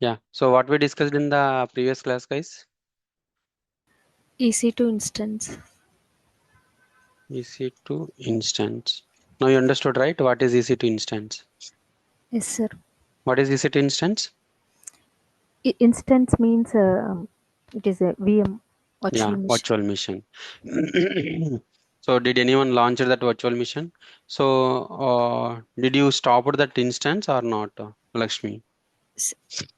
Yeah. So what we discussed in the previous class, guys? EC2 instance. EC2 instance. Now you understood, right? What is EC2 instance? Yes, sir. What is EC2 instance? Instance means it is a VM, Yeah, virtual machine. virtual machine. So did anyone launch that virtual machine? So did you stop at that instance or not, Lakshmi? S-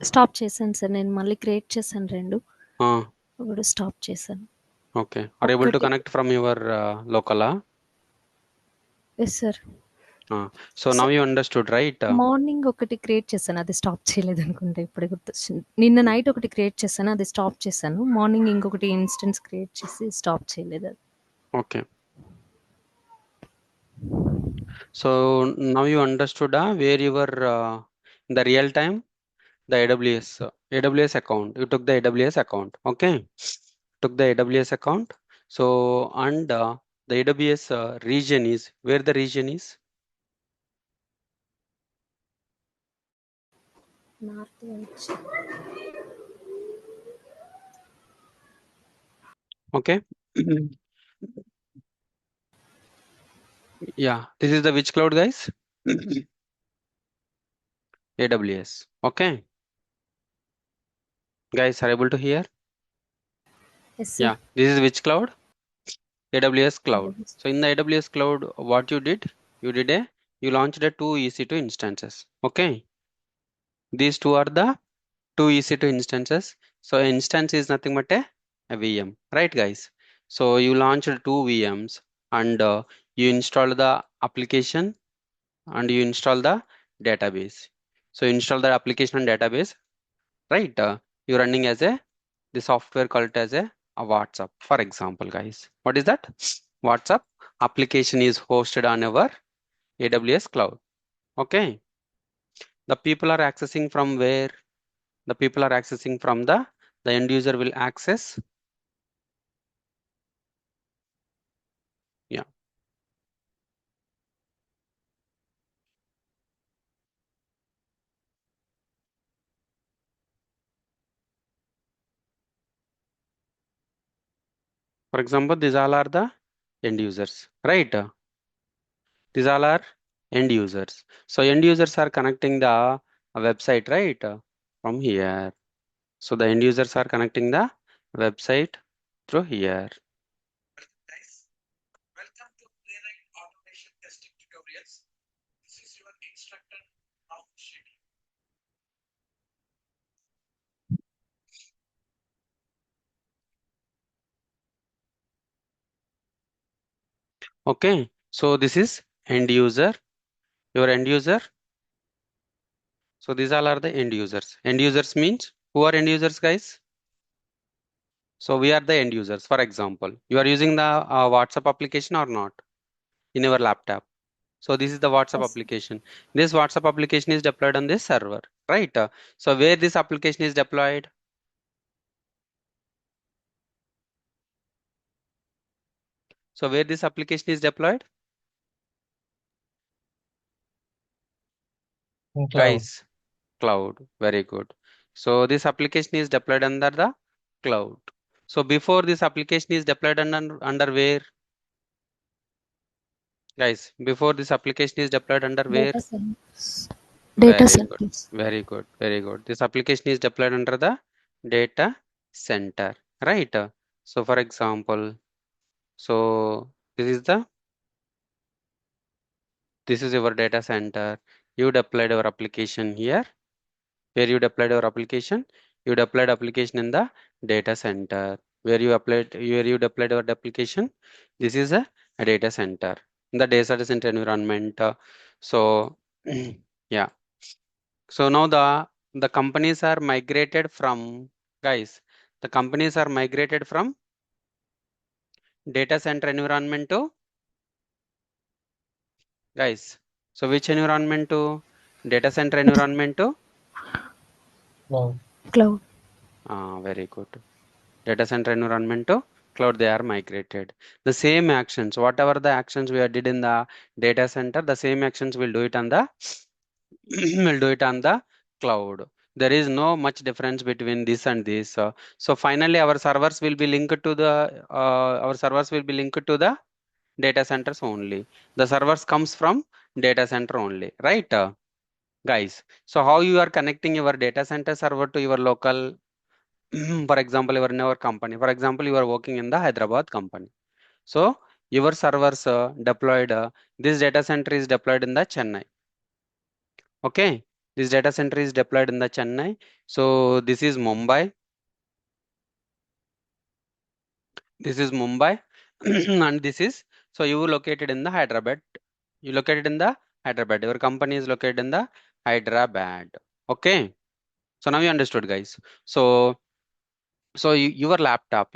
stop చేశాను sir. నేను మళ్ళీ create చేశాను 2. Uh, ఒకటి stop చేశాను. okay. Are you able to ఒక్కటి connect from your local? Yes sir. So now you understood, right? Morning ఒకటి create చేశాను, అది స్టాప్ చేయలేదు అనుకుంటా, ఇప్పుడే గుర్తొచ్చింది. నిన్న నైట్ ఒకటి క్రియేట్ చేశాను, అది స్టాప్ చేశాను. మార్నింగ్ ఇంకొకటి ఇన్స్టెన్స్ క్రియేట్ చేసి స్టాప్ చేయలేదు అది. Okay. So now you understood where you were in the real time, the AWS account. You took the AWS account. Okay. Took the AWS account. So and the AWS region is where the region is. North నుంచి. Okay. Yeah. This is the which cloud, guys? AWS. Okay. Guys are able to hear? Yes sir. Yeah. This is which cloud? AWS cloud. So in the AWS cloud, what you did? You launched a 2 EC2 instances. Okay. These two are the 2 EC2 instances. So instance is nothing but a VM, right, guys? So you launched 2 VMs and you install the application and you install the database. So install the application and database, right? You're running as the software called as a WhatsApp, for example, guys. What is that? WhatsApp application is hosted on our AWS cloud. Okay. The people are accessing from where? The people are accessing from the end user will access. Yeah. For example, these all are the end users, right? These all are end users. So end users are connecting the website, right? From here. So the end users are connecting the website through here. Guys, welcome to Playwright Automation Testing Tutorials. This is your instructor, Ram Shetty. Okay, so this is end user, your end user. So these all are the end users. End users means who are end users, guys? So we are the end users. For example, you are using the WhatsApp application or not in your laptop. So this is the WhatsApp Yes. application. This WhatsApp application is deployed on this server, right? So where this application is deployed? So where this application is deployed? Cloud. Guys, cloud. Very good. So this application is deployed under the cloud. So before this application is deployed under where? Guys, before this application is deployed under where? Data centers. Very Data good. centers. Very good. Very good. This application is deployed under the data center, right? So for example, so this is your data center. You deployed your application here. Where you deployed your application? You deployed application in the data center. Where you deployed your application? This is a data center. In the data center environment. So yeah. So now the companies are migrated from, guys, the companies are migrated from data center environment to, guys. So which environment to? Data center environment to? Cloud. Very good. Data center environment to cloud, they are migrated. The same actions, whatever the actions we did in the data center, the same actions we'll do it on the we'll do it on the cloud. There is no much difference between this and this. So finally, our servers will be linked to the data centers only. The servers comes from data center only, right, guys? So how you are connecting your data center server to your local, for example, you are in our company. For example, you are working in the Hyderabad company. So your servers deployed, this data center is deployed in the Chennai. Okay, this data center is deployed in the Chennai. So this is Mumbai. This is Mumbai, and this is, so you located in the Hyderabad. You located in the Hyderabad. Your company is located in the Hyderabad. Okay. So now you understood, guys. So your laptop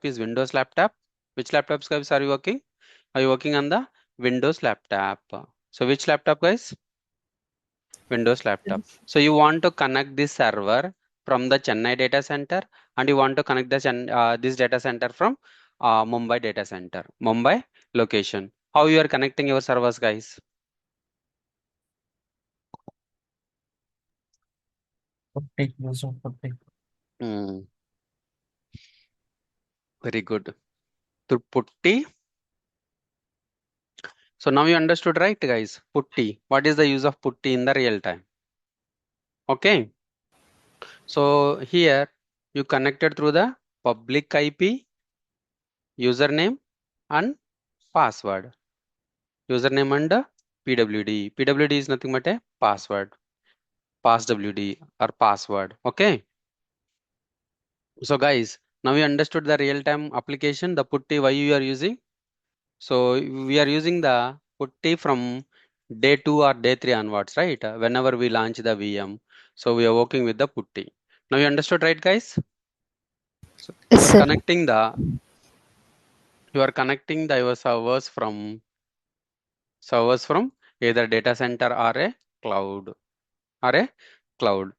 is Windows laptop. Which laptops, guys, are you working? Are you working on the Windows laptop? So which laptop, guys? Windows laptop. So you want to connect this server from the Chennai data center, and you want to connect this data center from Mumbai data center, Mumbai location. How you are connecting your servers, guys? Putty, using putty. Hmm, very good. To putty. So now you understood, right, guys? Putty. What is the use of putty in the real time? Okay. So here you connected through the public IP, username, and password. Username and PWD. PWD is nothing but a password, passwd or password. Okay. So guys, now we understood the real-time application, the putty, why you are using. So we are using the putty from day 2 or day 3 onwards, right? Whenever we launch the VM. So we are working with the putty. Now you understood, right, guys? So Yes, you are sir. connecting your servers from either data center or a cloud or a cloud.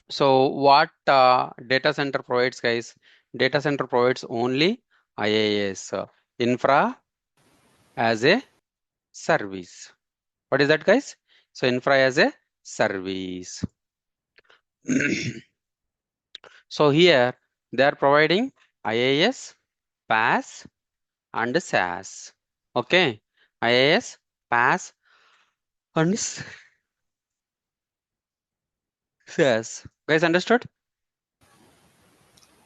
So what data center provides, guys? Data center provides only IaaS, infra as a service. What is that, guys? So infra as a service. So here they are providing IaaS, PaaS, and SaaS. Okay, IaaS, PaaS, and SaaS. Guys, understood?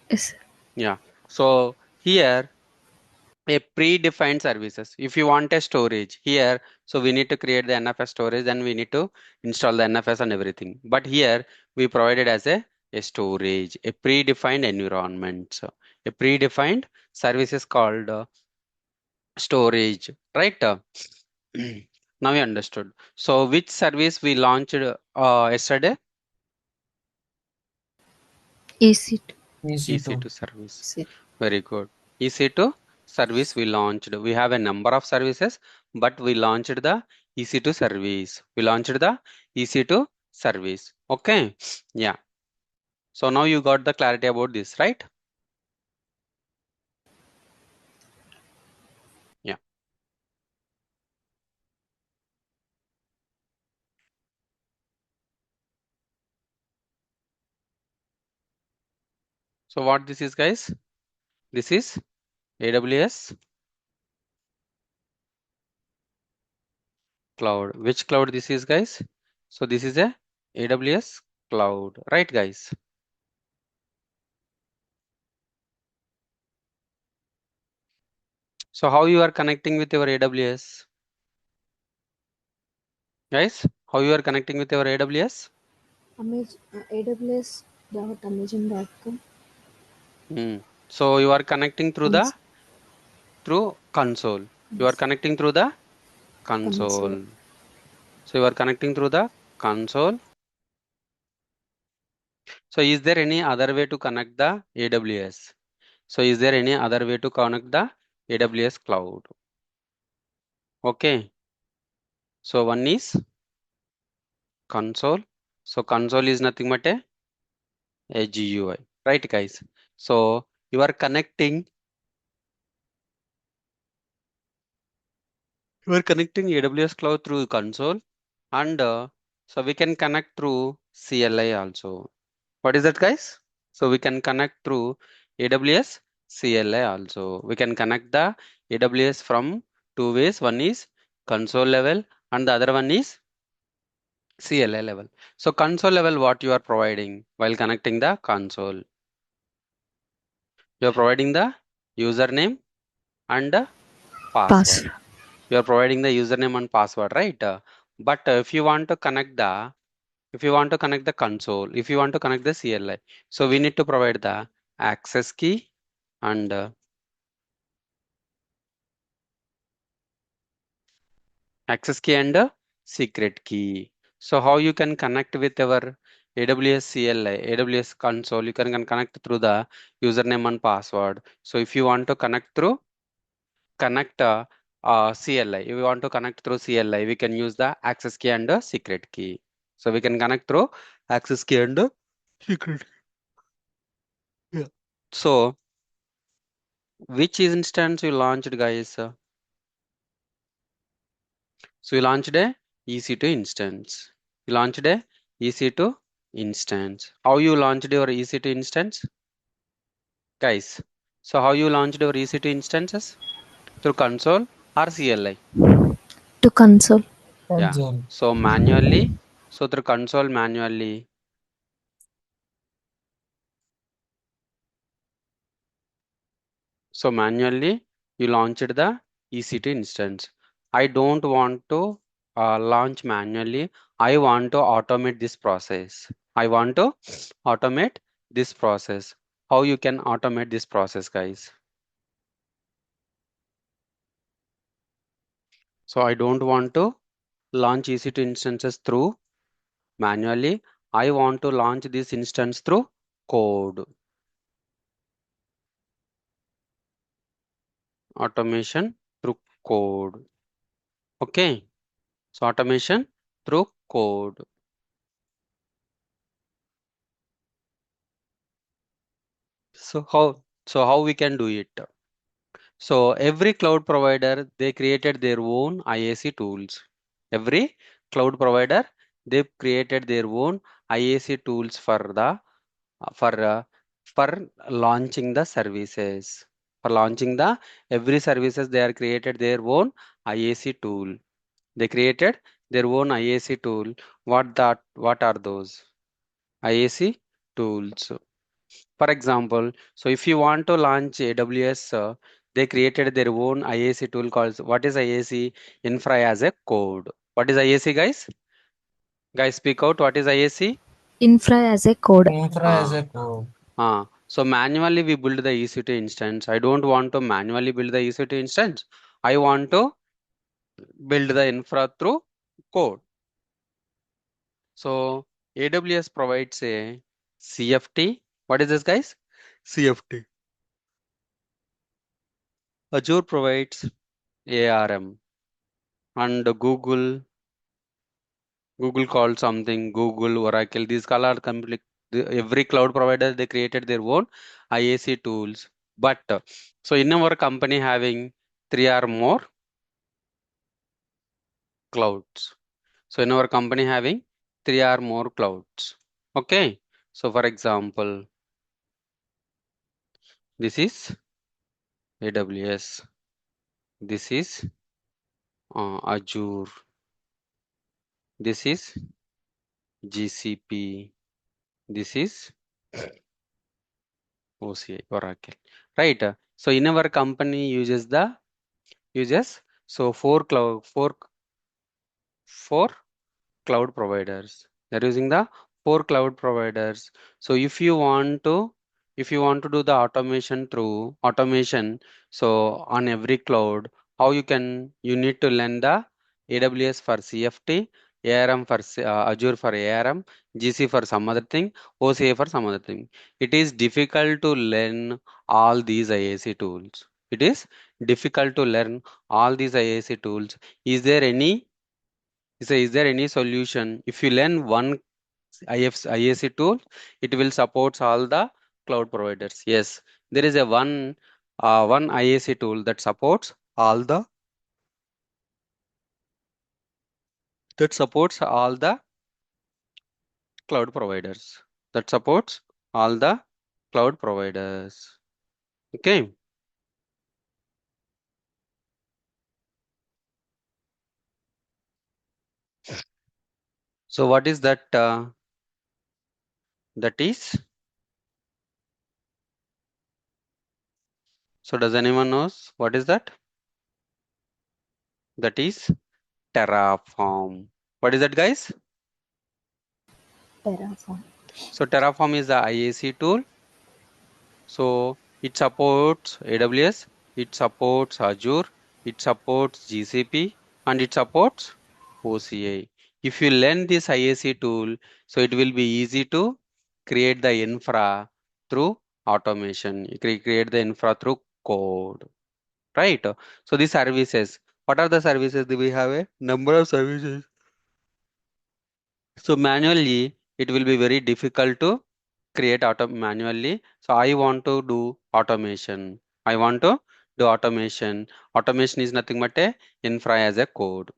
Yes, sir. Yeah. So here a predefined services. If you want a storage here, so we need to create the NFS storage, then we need to install the NFS and everything. But here we provided as a storage, a predefined environment. So a predefined service is called storage, right? Now you understood. So which service we launched yesterday? EC2. EC2. EC2 service. Sir. Very good. EC2 service we launched. We have a number of services, but we launched the EC2 service. We launched the EC2 service. Okay. Yeah. So now you got the clarity about this, right? Yeah. So what this is, guys? This is AWS cloud. Which cloud this is, guys? So this is a AWS cloud, right, guys? So how you are connecting with your AWS? Guys, how you are connecting with your AWS? AWS.amazon.com. So you are connecting through Yes. console. You are Yes. connecting through the Console. console. So you are connecting through the console. So is there any other way to connect the AWS? So is there any other way to connect the AWS cloud? Okay. So one is console. So console is nothing but a GUI, right, guys? So you are connecting AWS cloud through console, and so we can connect through CLI also. What is that, guys? So we can connect through AWS CLI also. We can connect the AWS from two ways. One is console level and the other one is CLI level. So console level, what you are providing while connecting the console? You are providing the username and the Pass. password. You are providing the username and password, right? But if you want to connect the console, if you want to connect the CLI, so we need to provide the access key and secret key. So how you can connect with our AWS CLI, AWS console, you can connect through the username and password. So if you want to connect CLI, if you want to connect through CLI, we can use the access key and secret key. So we can connect through access key and secret. Yeah. So which instance you launched, guys? So you launched a EC2 instance. You launched a EC2 instance. How you launched your EC2 instance, guys? So how you launched your EC2 instances? Through console or CLI? To console. Yeah. Console. So manually. So through console manually. So manually you launched the EC2 instance. I don't want to launch manually. I want to automate this process. I want to automate this process. How you can automate this process, guys? So I don't want to launch EC2 instances through manually. I want to launch this instance through code. Automation through code. Okay. So automation through code. So how we can do it? So every cloud provider, they created their own IAC tools. Every cloud provider, they created their own IAC tools for uh, for launching the services. For launching the every services, they are created their own IAC tool. They created their own IAC tool. What are those IAC tools? For example, so if you want to launch AWS, they created their own IAC tool called, what is IAC? Infra as a code. What is IAC, guys? Guys, speak out. What is IAC? Infra as a code. Infra as Ah, a code. so manually we build the EC2 instance. I don't want to manually build the EC2 instance. I want to build the infra through code. So AWS provides a CFT. What is this, guys? CFT. Azure provides ARM, and Google called something, Google, Oracle. These all are complete. Every cloud provider, they created their own IAC tools. But so in our company having three or more clouds. So in our company having three or more clouds. Okay. So for example, this is AWS. This is Azure. This is GCP. This is OCI, Oracle. Right. So in our company uses so four cloud providers. They're using the four cloud providers. So if you want to do the automation, so on every cloud, how you need to learn the AWS for CFT, ARM for Azure for ARM, GC for some other thing, OCA for some other thing. It is difficult to learn all these IAC tools. It is difficult to learn all these IAC tools. Is there any is there any solution? If you learn one IAC tool, it will support all the cloud providers. Yes, there is a one IAC tool that supports all the cloud providers. That supports all the cloud providers. Okay. So what is that? That is. So does anyone knows what is that? That is Terraform. What is that, guys? Terraform. So Terraform is the IAC tool. So it supports AWS, it supports Azure, it supports GCP, and it supports OCI. If you learn this IAC tool, so it will be easy to create the infra through automation. You create the infra through code, right? So these services, what are the services? Do we have a number of services? So manually, it will be very difficult to create auto manually. So I want to do automation. I want to do automation. Automation is nothing but a infra as a code,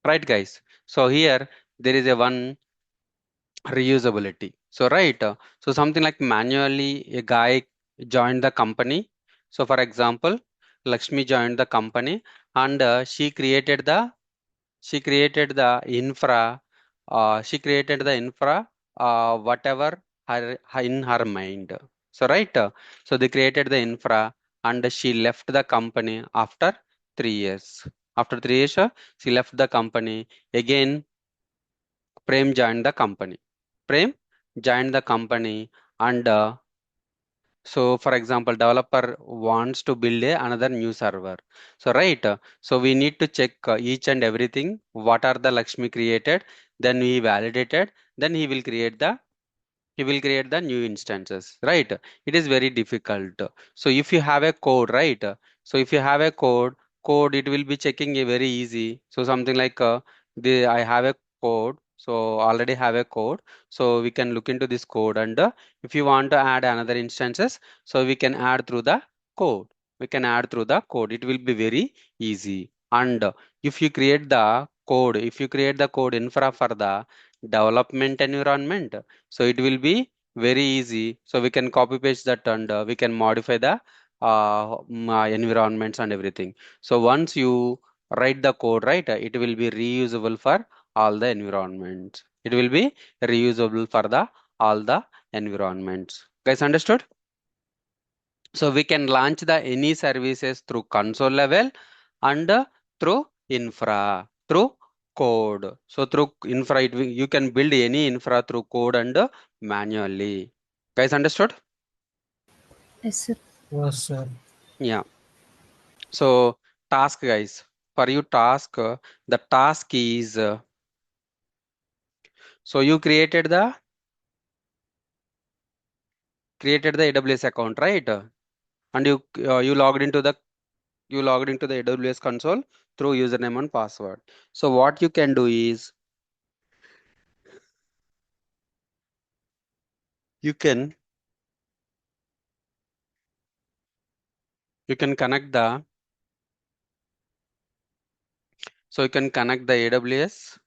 right, guys? So here there is a one reusability. So right, so something like manually a guy joined the company. So for example, Lakshmi joined the company and she created the infra whatever in her mind. So right, so they created the infra and she left the company after 3 years. After 3 years, she left the company. Again, Prem joined the company. Prem joined the company and so for example, developer wants to build another new server. So right, so we need to check each and everything. What are the Lakshmi created? Then we validated. Then he will create the new instances, right? It is very difficult. So if you have a code, right? So if you have a code, it will be checking a very easy. So something like the I have a code. So already have a code. So we can look into this code and if you want to add another instances, so we can add through the code. We can add through the code. It will be very easy. And if you create the code, if you create the code infra for the development environment, so it will be very easy. So we can copy paste that and we can modify the environments and everything. So once you write the code, right, it will be reusable for all the environments. It will be reusable for the all the environments. Guys, understood? So we can launch the any services through console level and through infra, through code. So through infra, you can build any infra through code and manually. Guys, understood? Yes, sir. Yes, sir. Yeah. So task, guys. For you task, the task is so you created the AWS account, right? And you logged into the AWS console through username and password. So what you can do is you can you can connect the so you can connect the AWS.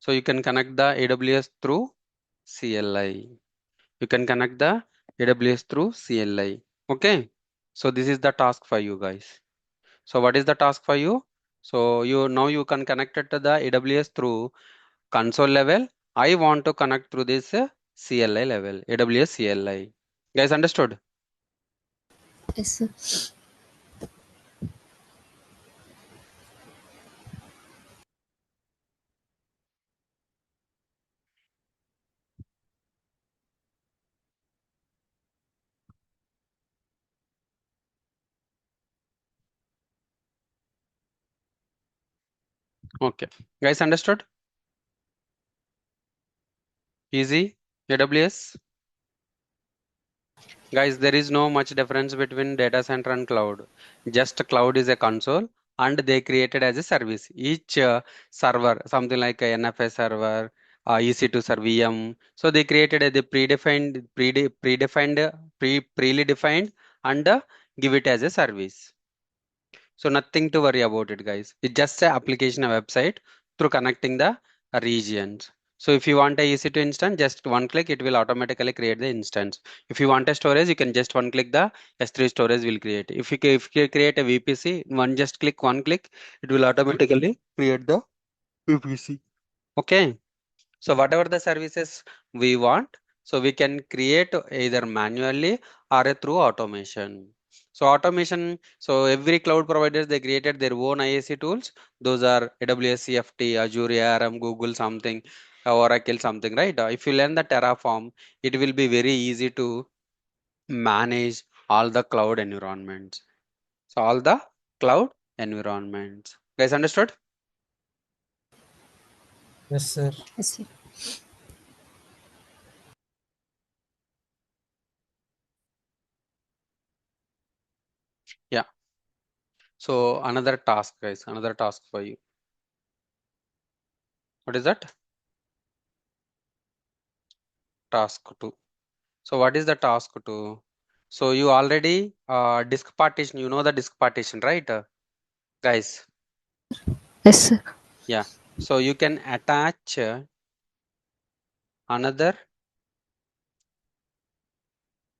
So you can connect the AWS through CLI. You can connect the AWS through CLI. Okay. So this is the task for you guys. So what is the task for you? So you can connect it to the AWS through console level. I want to connect through this CLI level, AWS CLI. Guys, understood? Yes, sir. Okay. Guys, understood? Easy? AWS? Guys, there is no much difference between data center and cloud. Just cloud is a console and they created as a service. Each server, something like a NFS server, EC2 server, VM. So they created a the predefined, prely defined and give it as a service. So nothing to worry about it, guys. It's just a application, a website through connecting the regions. So if you want a EC2 instance, just one click, it will automatically create the instance. If you want a storage, you can just one click, the S3 storage will create. If you create a VPC, one click, it will automatically create the VPC. Okay. So whatever the services we want, so we can create either manually or through automation. So automation, so every cloud providers, they created their own IAC tools. Those are AWS CFT, Azure ARM, Google something, Oracle something, right? If you learn the Terraform, it will be very easy to manage all the cloud environments. So all the cloud environments. Guys, understood? Yes, sir. Yes, sir. Yeah. So another task, guys, another task for you. What is that? Task 2. So what is the task 2? So you already disk partition, you know the disk partition, right? Guys, Yes, sir. yeah. So you can attach another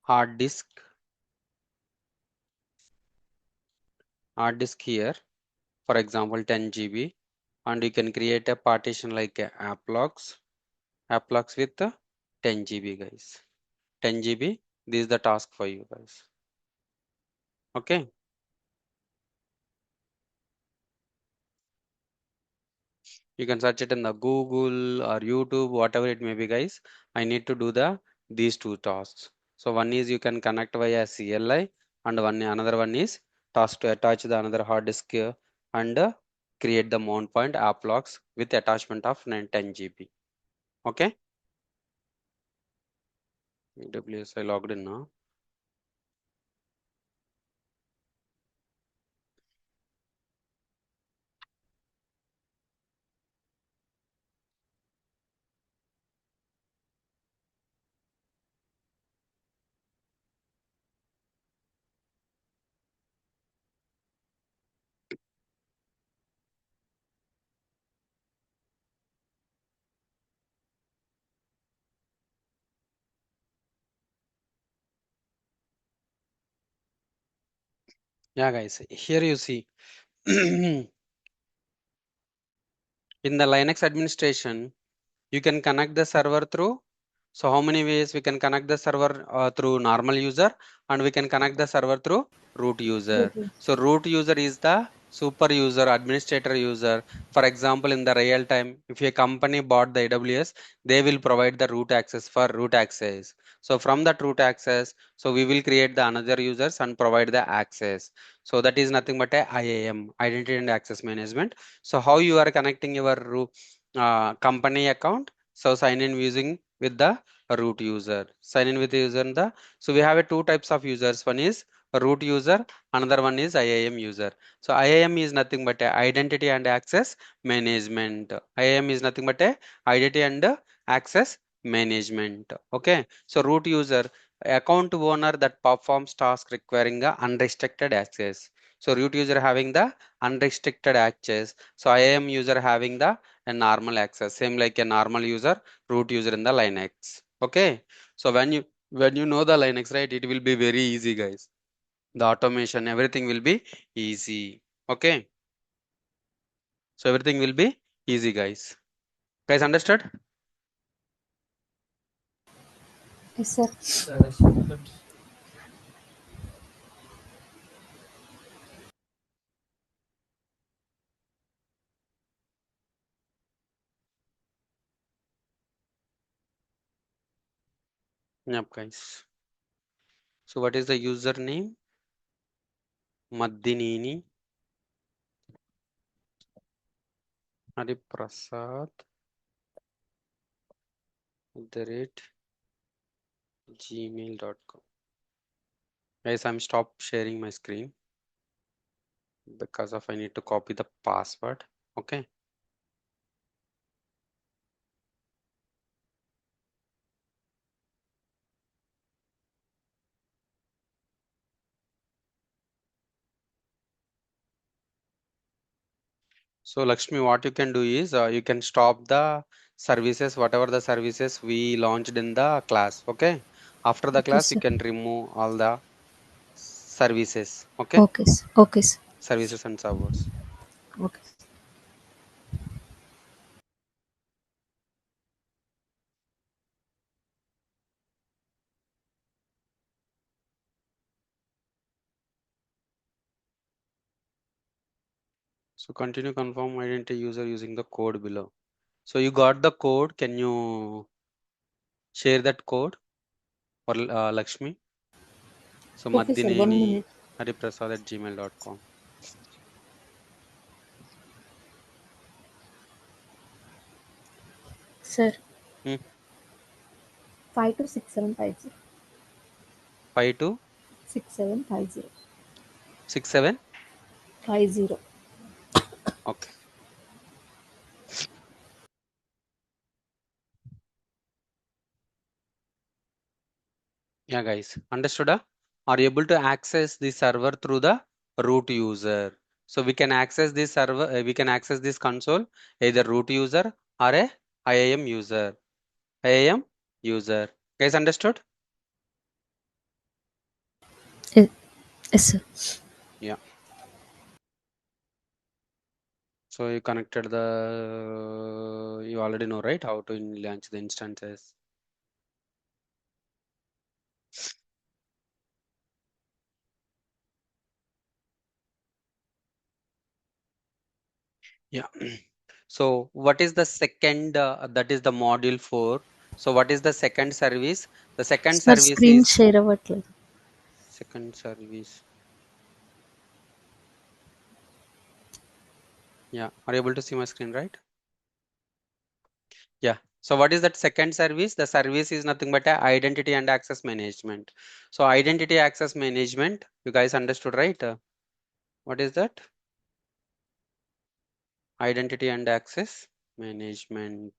hard disk here, for example 10 GB, and you can create a partition like aplogs with 10 GB, guys. 10 GB, this is the task for you guys. Okay. You can search it in the Google or YouTube, whatever it may be, guys. I need to do these two tasks. So one is you can connect via CLI, and another one is task to attach the another hard disk here and create the mount point app logs with attachment of 10 GB. Okay. AWS, I logged in now. Yeah, guys, here you see in the Linux administration, you can connect the server through. So how many ways we can connect the server through normal user, and we can connect the server through root user. So root user is the super user, administrator user. For example, in the real time, if a company bought the AWS, they will provide the root access for root access. So from that root access, so we will create the another users and provide the access. So that is nothing but a IAM, identity and access management. So how you are connecting your company account? So sign in using with the root user. Sign in with the user in the. So we have a two types of users. One is a root user, another one is IAM user. So IAM is nothing but a identity and access management. IAM is nothing but a identity and access management. Okay. So root user, account owner that performs task requiring a unrestricted access. So root user having the unrestricted access. So IAM user having the a normal access, same like a normal user, root user in the Linux. Okay. So when you know the Linux, right, it will be very easy, guys. The automation, everything will be easy. Okay. So everything will be easy, guys. Guys, understood? Yes, sir. That is perfect. Yep, guys. So what is the username? Madinini Hariprasad @gmail.com. Guys, I'm stop sharing my screen because of I need to copy the password. Okay. So Lakshmi, what you can do is you can stop the services, whatever the services we launched in the class. Okay. After the Okay, class, you sir. can remove all the services. Okay. Okay, sir. Okay, sir. Services and servers. Okay. So continue confirm identity user using the code below. So you got the code. Can you share that code for Lakshmi? So Okay, sir. 1 Madineni minute. hariprasad@gmail.com. Sir, Hmm. 526750. 5267. 6750. 50. Okay. Yeah, guys, understood? Are you able to access the server through the root user? So we can access this server, we can access this console either root user or a IAM user. IAM user. Guys, understood? Yes, yes, sir. Yeah. So you connected the, you already know, right? How to launch the instances. Yeah. So what is the second, that is the module 4. So what is the second service? The second Sir, service screen is share అవ్వట్లేదు. second service. Yeah. Are you able to see my screen, right? Yeah. So what is that second service? The service is nothing but a identity and access management. So identity access management, you guys understood, right? What is that? Identity and access management.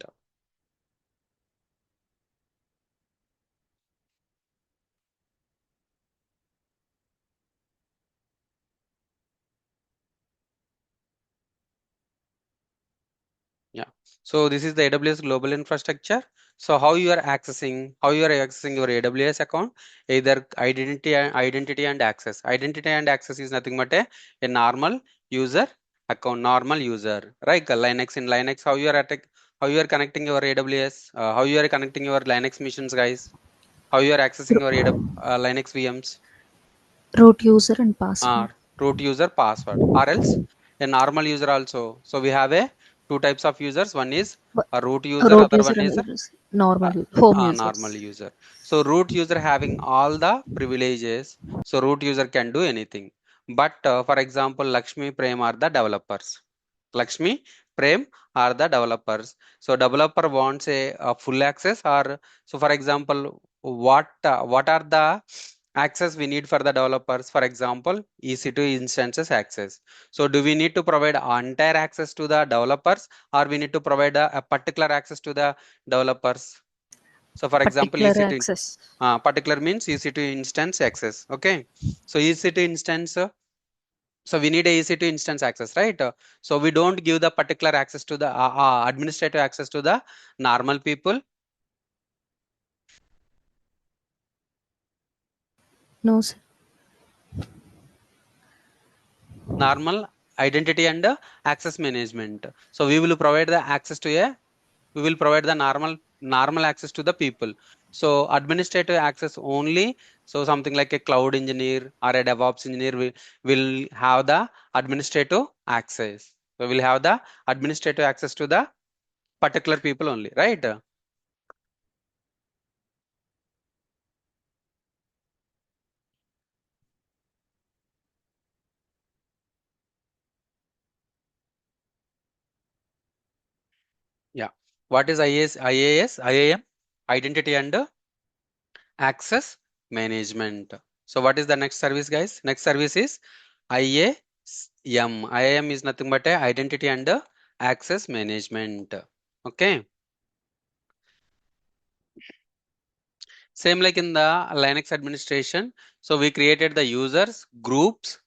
Yeah. So this is the AWS global infrastructure. So how you are accessing your AWS account, either identity and access. Identity and access is nothing but a normal user account, normal user, right? Linux, in Linux, how you are connecting your AWS, how you are connecting your Linux missions, guys, how you are accessing your Linux VMs. Root user and password. Root user password, or else a normal user also. So we have a two types of users. One is But a root user, root other user one and is normal uh, home normal users. user. So root user having all the privileges. So root user can do anything. But for example, Lakshmi, Prem are the developers. Lakshmi, Prem are the developers. So developer wants a full access, or so for example, what are the access we need for the developers? For example, EC2 instances access. So do we need to provide entire access to the developers, or we need to provide a particular access to the developers? So for example, Particular EC2 access. particular means EC2 instance access. Okay. So EC2 instance. So we need a EC2 instance access, right? So we don't give the particular access to the administrative access to the normal people. No, sir. Normal identity and access management. So we will provide the access to a, we will provide the normal access to the people. So administrative access only. So something like a cloud engineer or a DevOps engineer will have the administrative access. So we'll have the administrative access to the particular people only, right? Yeah. What is IAM? Identity and access management. So what is the next service, guys? Next service is IAM. IAM is nothing but a identity and access management. Okay. Same like in the Linux administration. So we created the users groups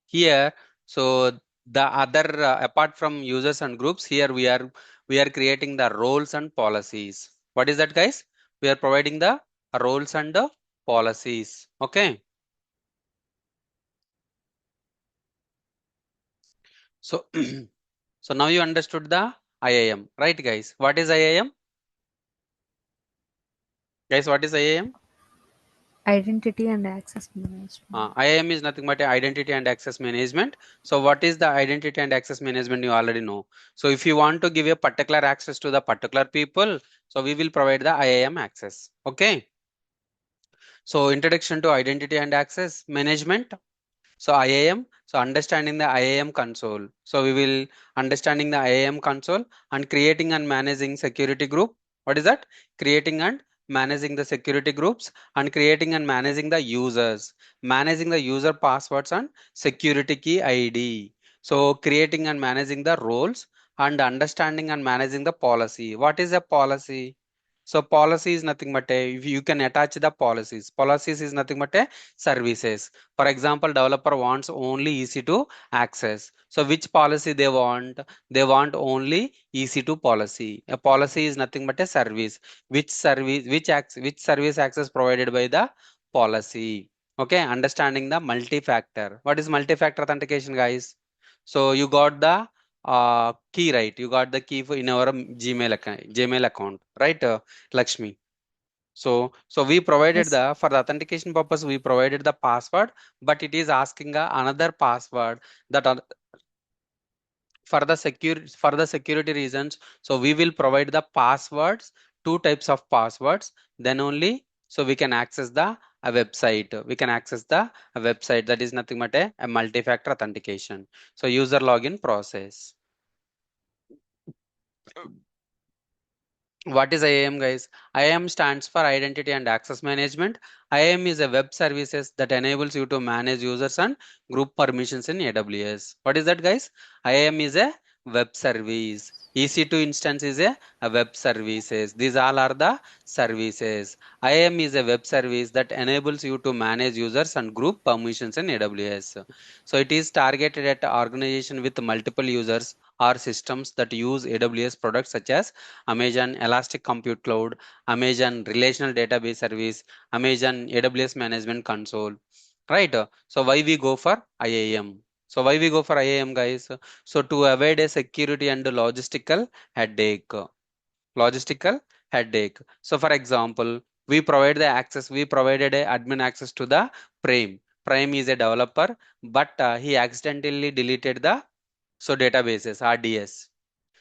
here. So the other apart from users and groups, here we are creating the roles and policies. What is that, guys? We are providing the roles and the policies. Okay. So so now you understood the IAM, right, guys? What is IAM? Guys, what is IAM? Identity and access management. IAM is nothing but identity and access management. So what is the identity and access management? You already know. So if you want to give a particular access to the particular people, so we will provide the IAM access. Okay. So introduction to identity and access management. So IAM, so understanding the IAM console. So we will understanding the IAM console and creating and managing security group. What is that? Creating and managing the security groups and creating and managing the users, managing the user passwords and security key ID. So creating and managing the roles and understanding and managing the policy. What is a policy? So policy is nothing but if you can attach the policies. Policies is nothing but a services. For example, developer wants only EC2 access. So which policy they want? They want only EC2 policy. A policy is nothing but a service. Which service access provided by the policy? Okay, understanding the multi-factor. What is multi-factor authentication, guys? So you got the key, right? You got the key for in our Gmail account, right, Lakshmi? So we provided Yes. for the authentication purpose, we provided the password, but it is asking another password that for the security reasons. So we will provide the passwords, two types of passwords, then only so we can access the a website. We can access the a website that is nothing but a multi-factor authentication. So user login process. What is IAM, guys? IAM stands for Identity and Access Management. IAM is a web services that enables you to manage users and group permissions in AWS. What is that, guys? IAM is a web service. EC2 instance is a web services. These all are the services. IAM is a web service that enables you to manage users and group permissions in AWS. So it is targeted at organization with multiple users or systems that use AWS products such as Amazon Elastic Compute Cloud, Amazon Relational Database Service, Amazon AWS Management Console, right? So why we go for IAM? So why we go for IAM, guys? So to avoid a security and logistical headache. Logistical headache. So for example, we provide the access, we provided a admin access to the Prime. Prime is a developer, but he accidentally deleted the databases, RDS.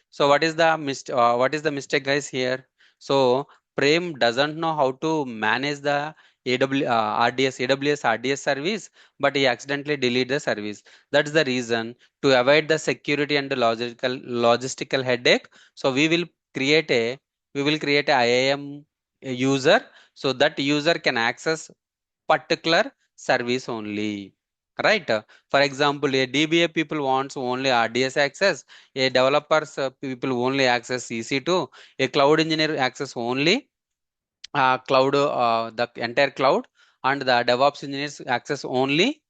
So what is the mistake, guys, here? So Prem doesn't know how to manage the AWS RDS service, but he accidentally delete the service. That's the reason to avoid the security and the logistical headache. So we will create a IAM user, so that user can access particular service only, right? For example, a DBA people wants only RDS access, a developers people only access EC2, a cloud engineer access only cloud, the entire cloud, and the DevOps engineers access only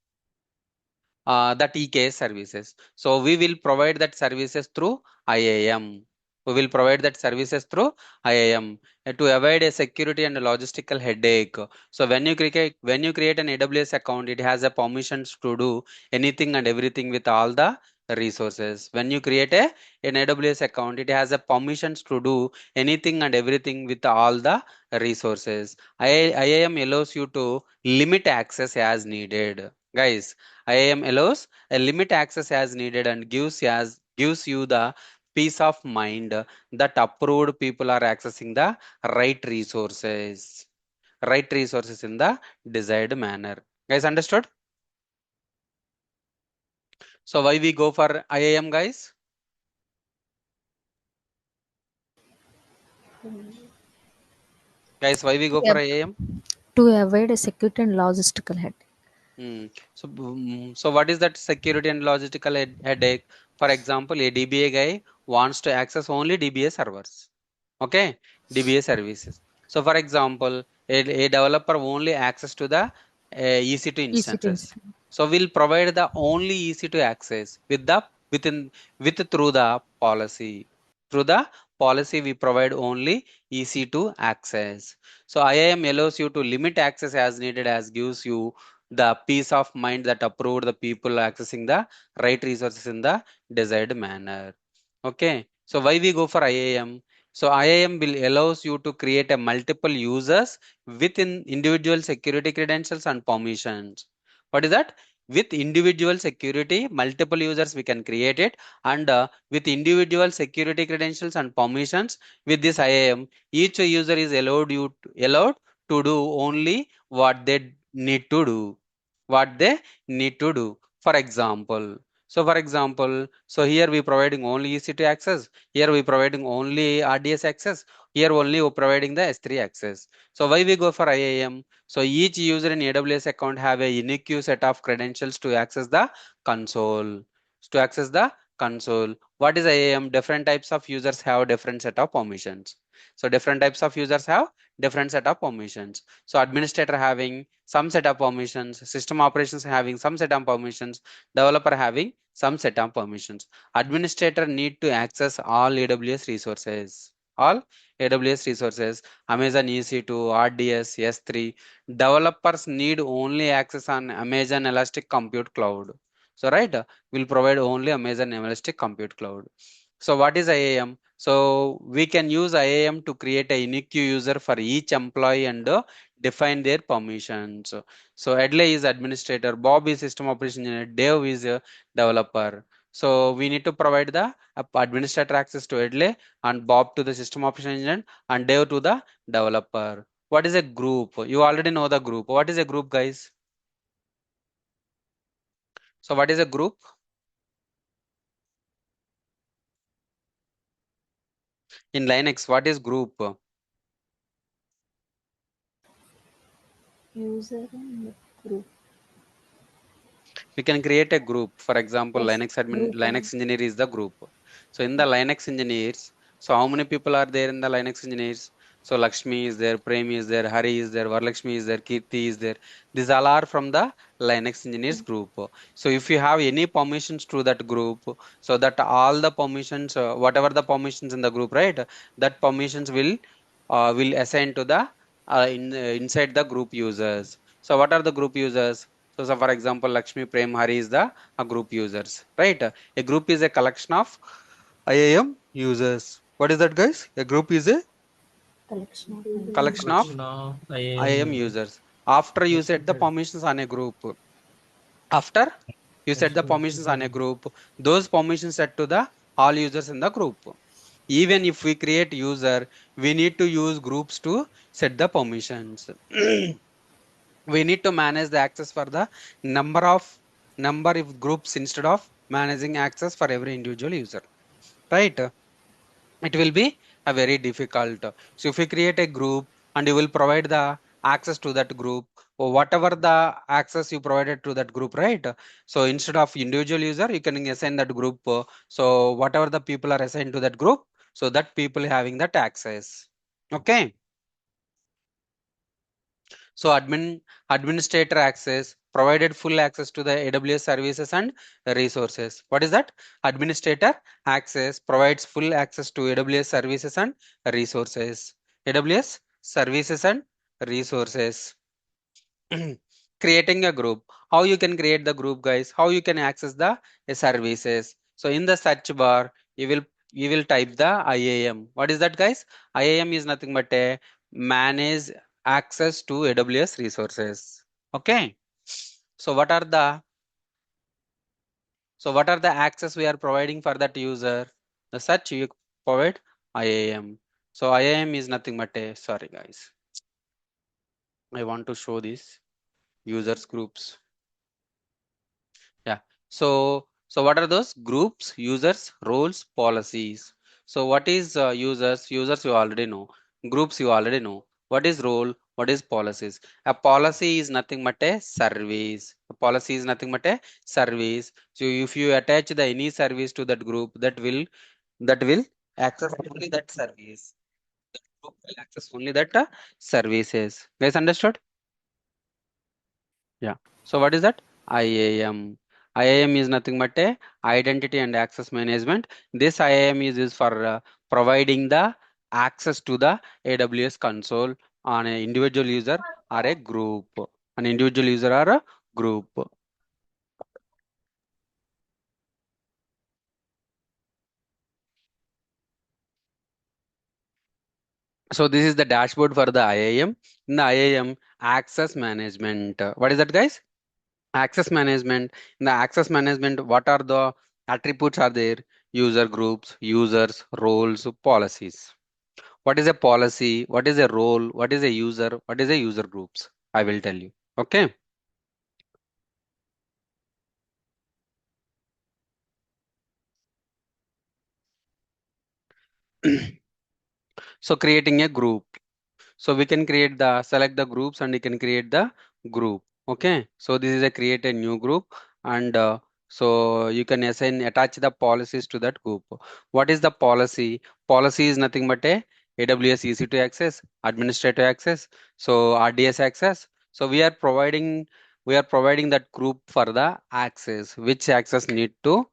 the TKS services. So we will provide that services through IAM. We will provide that services through IAM to avoid a security and logistical headache. So when you create an AWS account, it has a permissions to do anything and everything with all the resources. When you create an AWS account, it has a permissions to do anything and everything with all the resources. IAM allows you to limit access as needed. Guys, IAM allows a limit access as needed and gives you the peace of mind that approved people are accessing the right resources in the desired manner. Guys, understood? So why we go for IAM, guys? Guys, why we go for IAM? To avoid a security and logistical headache. So what is that security and logistical headache? For example, a DBA guy wants to access only DBA servers. Okay, DBA services. So for example, a developer only access to the EC2 EC2 instances. instance. So we'll provide the only EC2 access with the through the policy. Through the policy, we provide only EC2 access. So IAM allows you to limit access as needed, as gives you the peace of mind that approved the people accessing the right resources in the desired manner. Okay, so why we go for IAM? So IAM will allows you to create a multiple users within individual security credentials and permissions. What is that? With individual security, multiple users we can create it, and with individual security credentials and permissions, with this IAM, each user is allowed to do only what they need to do. What they need to do. For example, so here we providing only EC2 access. Here we providing only RDS access. Here only we providing the S3 access. So why we go for IAM? So each user in AWS account have a unique set of credentials to access the console. To access the console. What is IAM? Different types of users have different set of permissions. So different types of users have different set of permissions. So administrator having some set of permissions, system operations having some set of permissions, developer having some set of permissions. Administrator need to access all AWS resources. All AWS resources, Amazon EC2, RDS, S3. Developers need only access on Amazon Elastic Compute Cloud. So right, we'll provide only Amazon Elastic Compute Cloud. So what is IAM? So we can use IAM to create a unique user for each employee and define their permissions. So Edley is administrator, Bob is system operation engineer, Dave is a developer. So we need to provide the administrator access to Edley and Bob to the system operation engineer and Dave to the developer. What is a group? You already know the group. What is a group, guys? So what is a group? In Linux, what is group? User and group. We can create a group. For example, Yes, group. Linux engineer is the group. So in the Linux engineers, so how many people are there in the Linux engineers? So Lakshmi is there, Prem is there, Hari is there, Varlakshmi is there, Kirti is there. These all are from the Linux engineers group. So if you have any permissions to that group, so that all the permissions, whatever the permissions in the group, right, that permissions will assign to the inside the group users. So what are the group users? So for example, Lakshmi, Prem, Hari is the group users, right? A group is a collection of IAM users. What is that, guys? A group is a Collection of collection of Collection of IAM IAM users. users. After you set the Restricted. permissions on a group, after you set the permissions on a group, those permissions set to the all users in the group. Even if we create user, we need to use groups to set the permissions. We need to manage the access for the number of groups instead of managing access for every individual user, right? It will be a very difficult. So if you create a group and you will provide the access to that group, or whatever the access you provided to that group, right? So instead of individual user, you can assign that group. So whatever the people are assigned to that group, so that people having that access. Okay. So administrator access provided full access to the AWS services and resources. What is that? Administrator access provides full access to AWS services and resources. AWS services and resources. Creating a group. How you can create the group, guys? How you can access the services? So in the search bar, you will type the IAM. What is that, guys? IAM is nothing but a manage access to AWS resources. Okay. So what are the access we are providing for that user? The search you provide IAM. So IAM is nothing but a, sorry guys, I want to show this users groups. Yeah. So what are those groups, users, roles, policies? So what is users? Users you already know. Groups you already know. What is role? What is policies? A policy is nothing but a service. A policy is nothing but a service. So if you attach the any service to that group, that will access only that service. That group will access only that services. Guys, understood? Yeah. So what is that? IAM. IAM is nothing but a identity and access management. This IAM is used for providing the access to the AWS console on an individual user or a group. An individual user or a group. So this is the dashboard for the IAM. In the IAM, access management. What is that, guys? Access management. In the access management, what are the attributes are there? User groups, users, roles, policies. What is a policy? What is a role? What is a user? What is a user groups? I will tell you. Okay. So creating a group. So we can create the select the groups and we can create the group. Okay. So this is a create a new group and so you can assign attach the policies to that group. What is the policy? Policy is nothing but a AWS EC2 access, administrative access, so RDS access. So we are providing that group for the access. Which access need to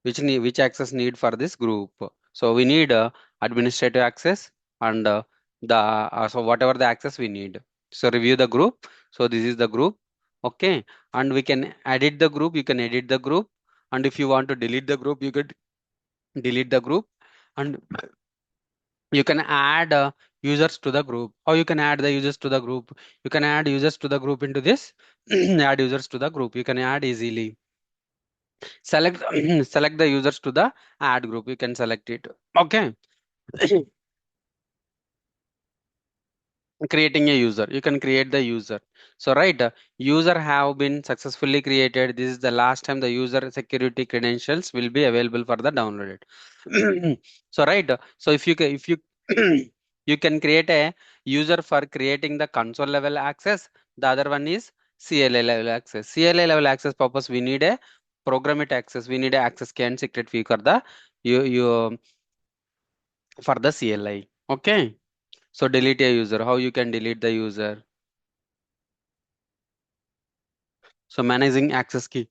which access need for this group. So we need administrative access and so whatever the access we need. So review the group. So this is the group. Okay. And we can edit the group. You can edit the group. And if you want to delete the group, you could delete the group. And you can add users to the group. Or you can add the users to the group. You can add users to the group into this. Add users to the group. You can add easily. Select select the users to the add group. You can select it. Okay. Creating a user, you can create the user. So right, user have been successfully created. This is the last time the user security credentials will be available for the downloaded. So right, so if you you can create a user for creating the console level access. The other one is CLA level access. CLA level access purpose, we need a program it access. We need a access key and secret key for the you for the CLI. Okay. So delete a user. How you can delete the user? So managing access key.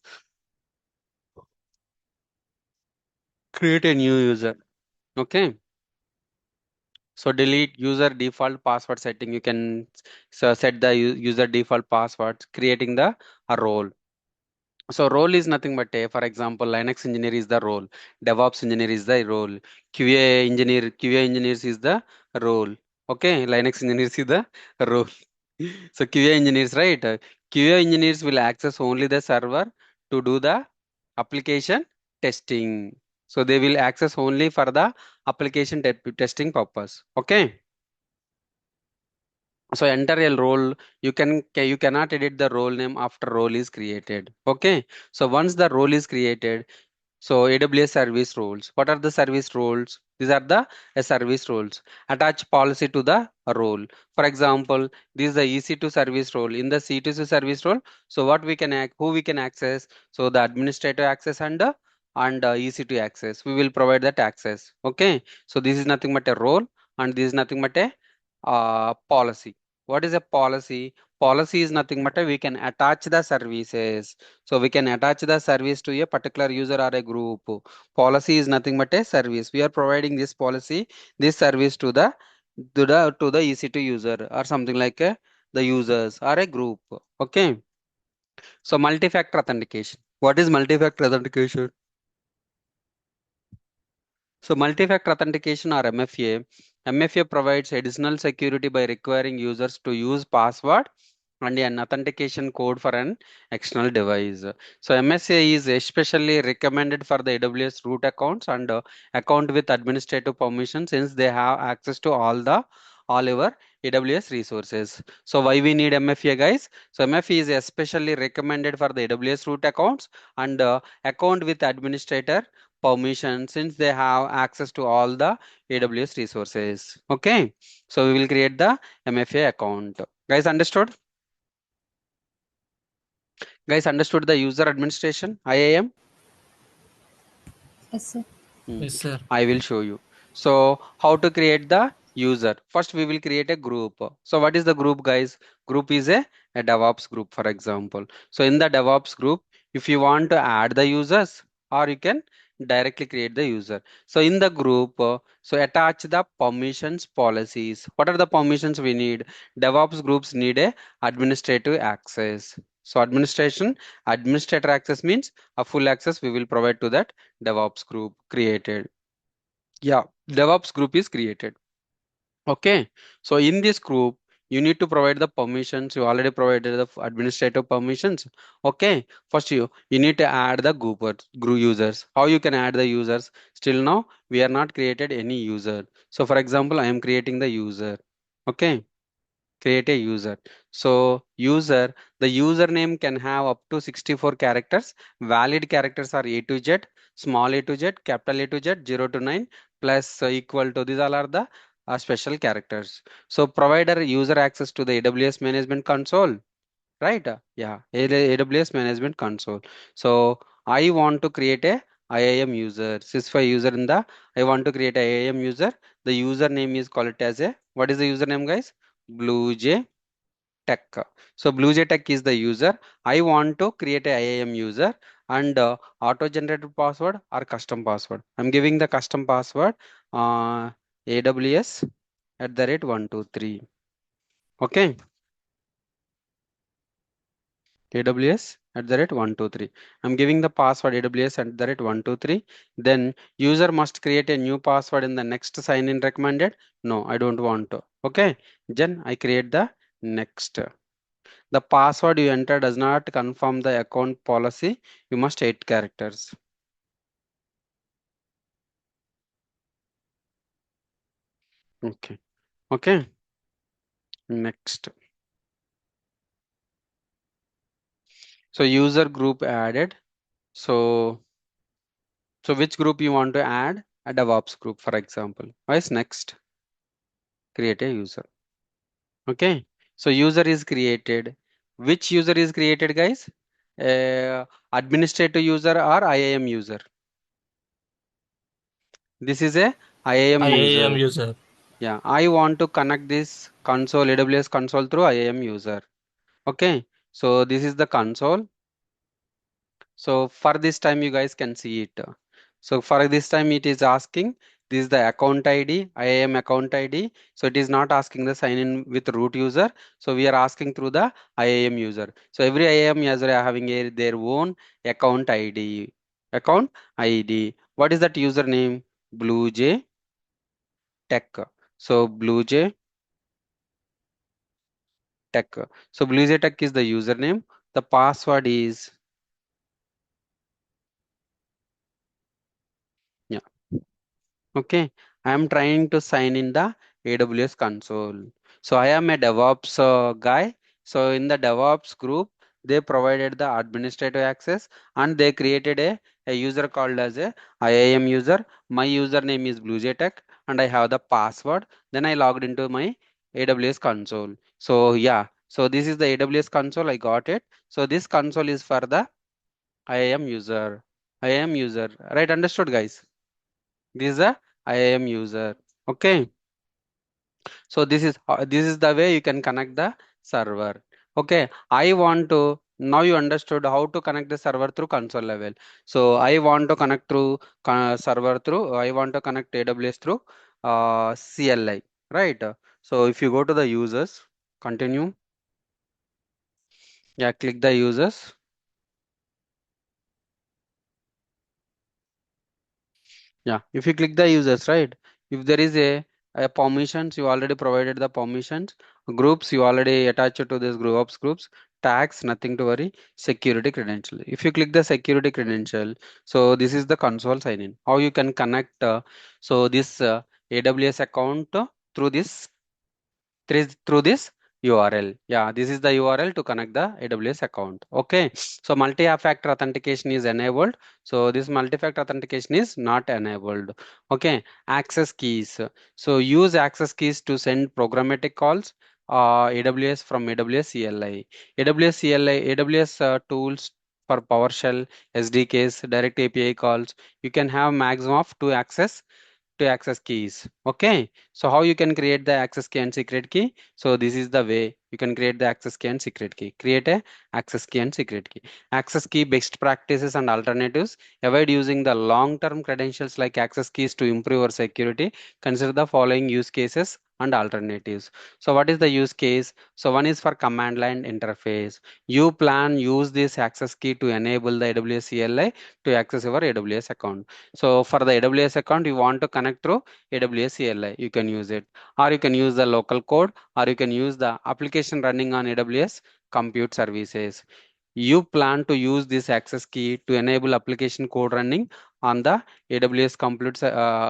Create a new user. Okay. So delete user default password setting. You can set the user default password, creating the a role. So role is nothing but a, for example, Linux engineer is the role, DevOps engineer is the role, QA engineers is the role. Okay, Linux engineers is the role. So QA engineers, right? QA engineers will access only the server to do the application testing. So they will access only for the application testing purpose. Okay. So enter a role. You cannot edit the role name after role is created. Okay. So once the role is created, so AWS service roles. What are the service roles? These are the service roles. Attach policy to the role. For example, this is the EC2 service role. In the C2C service role, so what we can who we can access? So the administrator access and EC2 access. We will provide that access. Okay. So this is nothing but a role, and this is nothing but a policy. What is a policy? Policy is nothing but we can attach the services. So we can attach the service to a particular user or a group. Policy is nothing but a service. We are providing this policy, this service to the EC2 user or something like the users or a group. Okay. So multi-factor authentication. What is multi-factor authentication? So multi-factor authentication or MFA. MFA provides additional security by requiring users to use password and an authentication code for an external device. So MSA is especially recommended for the AWS root accounts and account with administrative permission, since they have access to all our AWS resources. So why we need MFA, guys? So MFA is especially recommended for the AWS root accounts and account with administrator permission, since they have access to all the AWS resources. Okay. So we will create the MFA account. Guys, understood? Guys, understood the user administration, IAM? Yes, sir. Yes, sir. I will show you. So how to create the user? First, we will create a group. So what is the group, guys? Group is a DevOps group, for example. So in the DevOps group, if you want to add the users, or you can directly create the user. So in the group, so attach the permissions policies. What are the permissions we need? DevOps groups need a administrative access. So administrator access means a full access we will provide to that DevOps group created. Yeah, DevOps group is created. Okay, so in this group, you need to provide the permissions. You already provided the administrative permissions. Okay, first you need to add the group users. How you can add the users? Still now we are not created any user. So for example, I am creating the user. Okay, create a user. So the username can have up to 64 characters. Valid characters are A to Z, small a to Z, capital A to Z, 0 to 9, plus equal to, these all are the special characters. So provider user access to the AWS management console, right? Yeah, AWS management console. So I want to create a IAM user, sys5 user in the, I want to create a IAM user. The username is called it as a, what is the username, guys? BlueJ Tech. So BlueJ Tech is the user. I want to create a IAM user, and auto-generated password or custom password. I'm giving the custom password, AWS at the rate 123. Okay, AWS at the rate 123. I'm giving the password AWS at the rate 123. Then user must create a new password in the next sign in recommended. No, I don't want to. Okay, then I create the next. The password you enter does not confirm the account policy. You must 8 characters. Okay. Okay. Next. So user group added. So which group you want to add? A DevOps group, for example. Why is next? Create a user. Okay. So user is created. Which user is created, guys? Administrator user or IAM user? This is a IAM IAM user. user. Yeah, I want to connect this console, AWS console through IAM user. Okay, so this is the console. So for this time, you guys can see it. So for this time, it is asking, this is the account ID, IAM account ID. So it is not asking the sign in with root user. So we are asking through the IAM user. So every IAM user are having their own account ID. Account ID. What is that username? BlueJ Tech. So BlueJ Tech. So BlueJ Tech is the username. The password is, yeah. Okay, I am trying to sign in the AWS console. So I am a DevOps guy. So in the DevOps group, they provided the administrative access, and they created a user called as a IAM user. My username is BlueJTech and I have the password. Then I logged into my AWS console. So yeah, so this is the AWS console. I got it. So this console is for the IAM user. IAM user. Right, understood, guys? This is a IAM user. Okay, so this is the way you can connect the server. Okay, I want to, now you understood how to connect the server through console level. So I want to connect through server through, I want to connect AWS through CLI, right? So if you go to the users, continue. Yeah, click the users. Yeah, if you click the users, right? If there is a permissions, you already provided the permissions. Groups, you already attached to this groups. Tags, nothing to worry. Security credential. If you click the security credential, so this is the console sign in. How you can connect so this AWS account through this through this URL. Yeah, this is the URL to connect the AWS account. Okay, so multi-factor authentication is enabled. So this multi-factor authentication is not enabled. Okay, access keys. So use access keys to send programmatic calls. AWS from AWS CLI. AWS CLI, AWS tools for PowerShell, SDKs, direct API calls. You can have maximum of 2 access to access keys. Okay, so how you can create the access key and secret key? So this is the way you can create the access key and secret key. Create a access key and secret key. Access key best practices and alternatives. Avoid using the long-term credentials like access keys to improve your security. Consider the following use cases and alternatives. So what is the use case? So one is for command line interface. You plan use this access key to enable the AWS CLI to access your AWS account. So for the AWS account, you want to connect through AWS CLI, you can use it, or you can use the local code, or you can use the application running on AWS compute services. You plan to use this access key to enable application code running on the AWS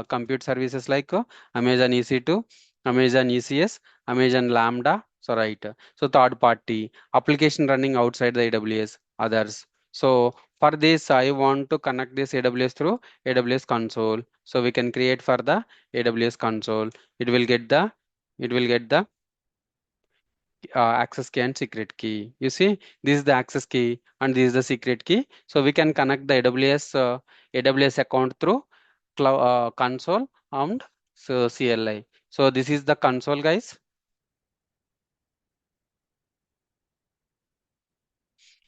compute services like Amazon EC2, Amazon ECS, Amazon Lambda. So right. So third party application running outside the AWS, others. So for this, I want to connect this AWS through AWS console. So we can create for the AWS console. It will get the access key and secret key. You see, this is the access key and this is the secret key. So we can connect the AWS account through cloud console and so CLI. So this is the console, guys.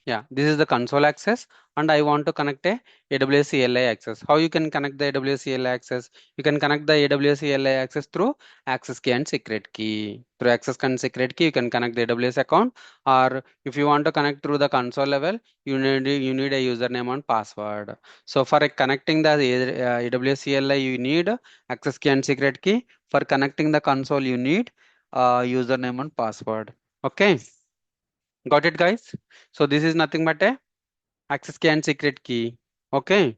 Yeah, this is the console access, and I want to connect a AWS CLI access. How you can connect the AWS CLI access? You can connect the AWS CLI access through access key and secret key. Through access key and secret key, you can connect the AWS account, or if you want to connect through the console level, you need a username and password. So for connecting the AWS CLI, you need access key and secret key. For connecting the console, you need username and password. Okay, got it, guys? So this is nothing but a access key and secret key. Okay.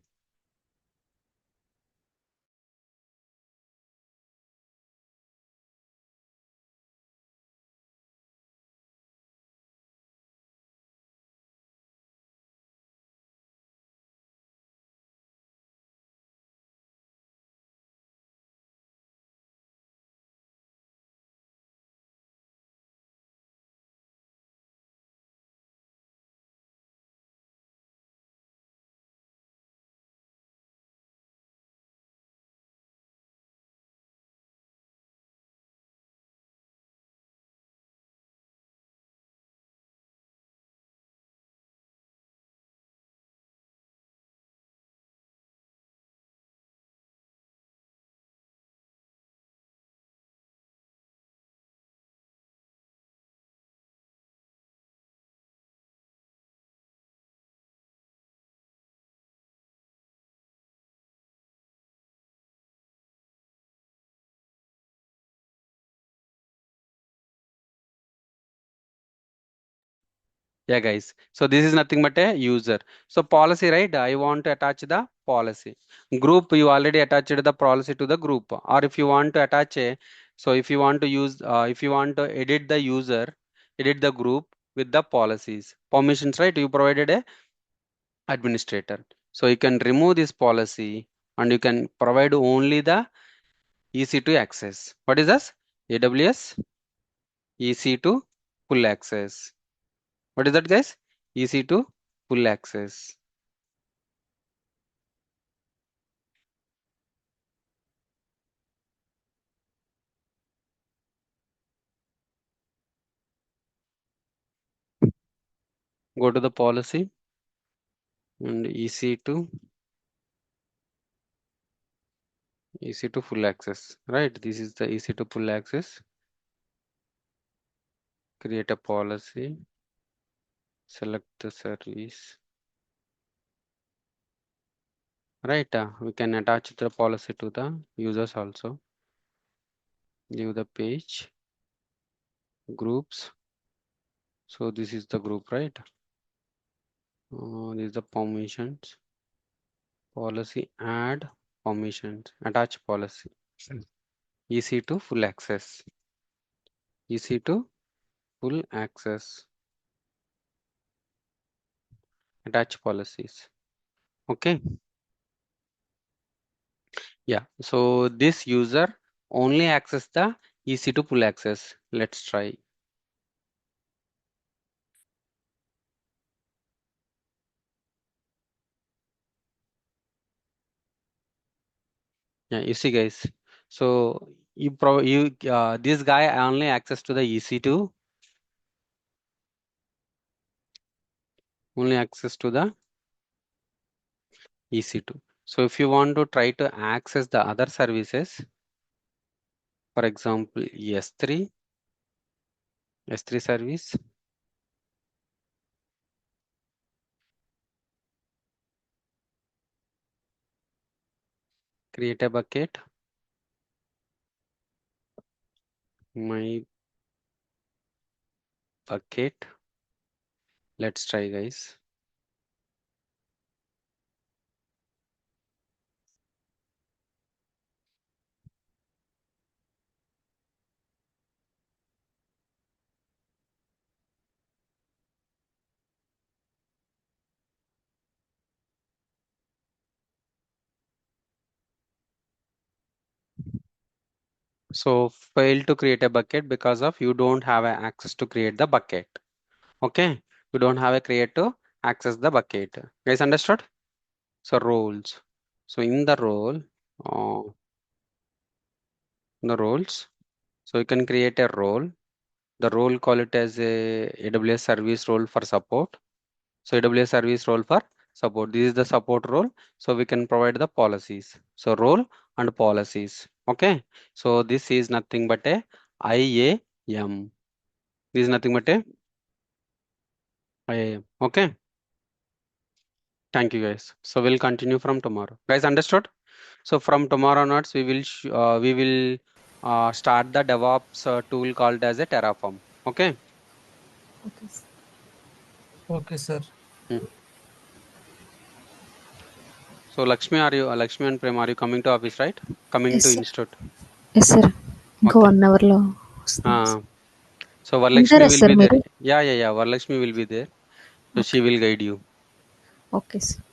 Yeah, guys. So this is nothing but a user. So policy, right? I want to attach the policy. Group, you already attached the policy to the group. Or if you want to attach a, so if you want to use, if you want to edit the user, edit the group with the policies. Permissions, right? You provided a administrator. So you can remove this policy and you can provide only the EC2 access. What is this? AWS EC2 full access. What is that, guys? EC2 full access. Go to the policy and EC2 full access. Right. This is the EC2 full access. Create a policy. Select the service. Right. We can attach the policy to the users also. Leave the page. Groups. So this is the group, right? This is the permissions. Policy, add permissions, attach policy. EC2 full access. EC2 full access. Attach policies. Okay. Yeah. So this user only access the EC2 full access. Let's try. Yeah, you see, guys. So this guy only access to the EC2, only access to the EC2. So if you want to try to access the other services, for example, S3 service, create a bucket, my bucket. Let's try, guys. So fail to create a bucket because of you don't have a access to create the bucket. Okay, you don't have a create to access the bucket. Guys, understood? So roles. So in the role, uh, the roles. So you can create a role. The role, call it as a AWS service role for support. So AWS service role for support. This is the support role. So we can provide the policies. So role and policies. Okay. So this is nothing but a IAM. This is nothing but a IAM. Okay. Thank you, guys. So we'll continue from tomorrow. Guys, understood? So from tomorrow onwards, we will start the DevOps tool called as a Terraform. Okay. Okay, sir. Okay, sir. Hmm. So Lakshmi and Prem, are you coming to office, right? Coming Yes, to sir. institute. Yes sir ఇంకో Okay. 1 అవర్లో వస్తాను సార్. So Varlakshmi ఉంటారా will sir be there. మీరు? Yeah. Varlakshmi will be there. So she okay. will guide you. Okay sir.